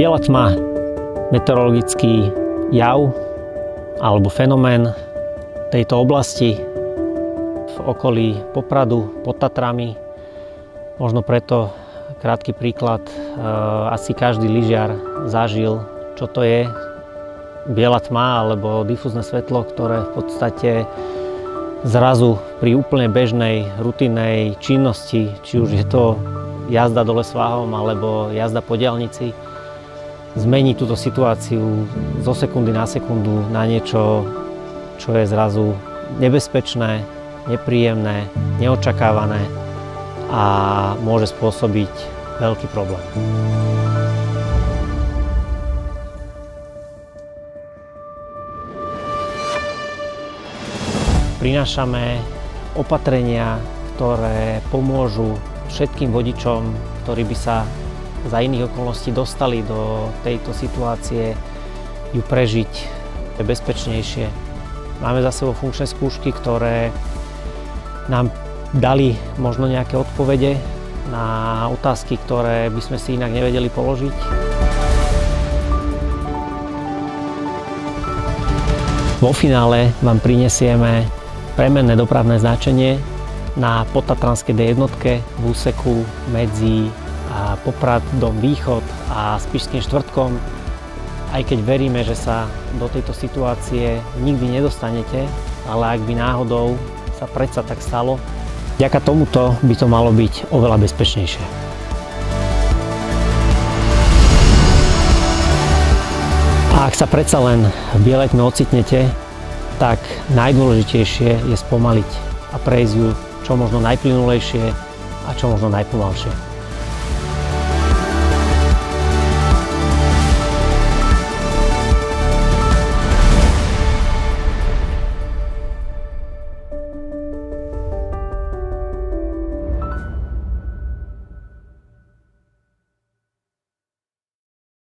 Biela tma, meteorologický jav alebo fenomén tejto oblasti v okolí Popradu, pod Tatrami. Možno preto krátky príklad, asi každý lyžiar zažil, čo to je biela tma alebo difúzne svetlo, ktoré v podstate zrazu pri úplne bežnej, rutinnej činnosti, či už je to jazda dole sváhom alebo jazda po diaľnici, zmení túto situáciu zo sekundy na sekundu na niečo, čo je zrazu nebezpečné, nepríjemné, neočakávané a môže spôsobiť veľký problém. Prinášame opatrenia, ktoré pomôžu všetkým vodičom, ktorí by sa za iných okolností dostali do tejto situácie, ju prežiť bezpečnejšie. Máme za sebou funkčné skúšky, ktoré nám dali možno nejaké odpovede na otázky, ktoré by sme si inak nevedeli položiť. Vo finále vám prinesieme premenné dopravné značenie na podtatranskej D1 v úseku medzi Poprad, Dom Východ a Spišským Štvrtkom. Aj keď veríme, že sa do tejto situácie nikdy nedostanete, ale ak by náhodou sa predsa tak stalo, vďaka tomuto by to malo byť oveľa bezpečnejšie. A ak sa predsa len v bielej tme ocitnete, tak najdôležitejšie je spomaliť a prejsť ju čo možno najplynulejšie a čo možno najpomalšie.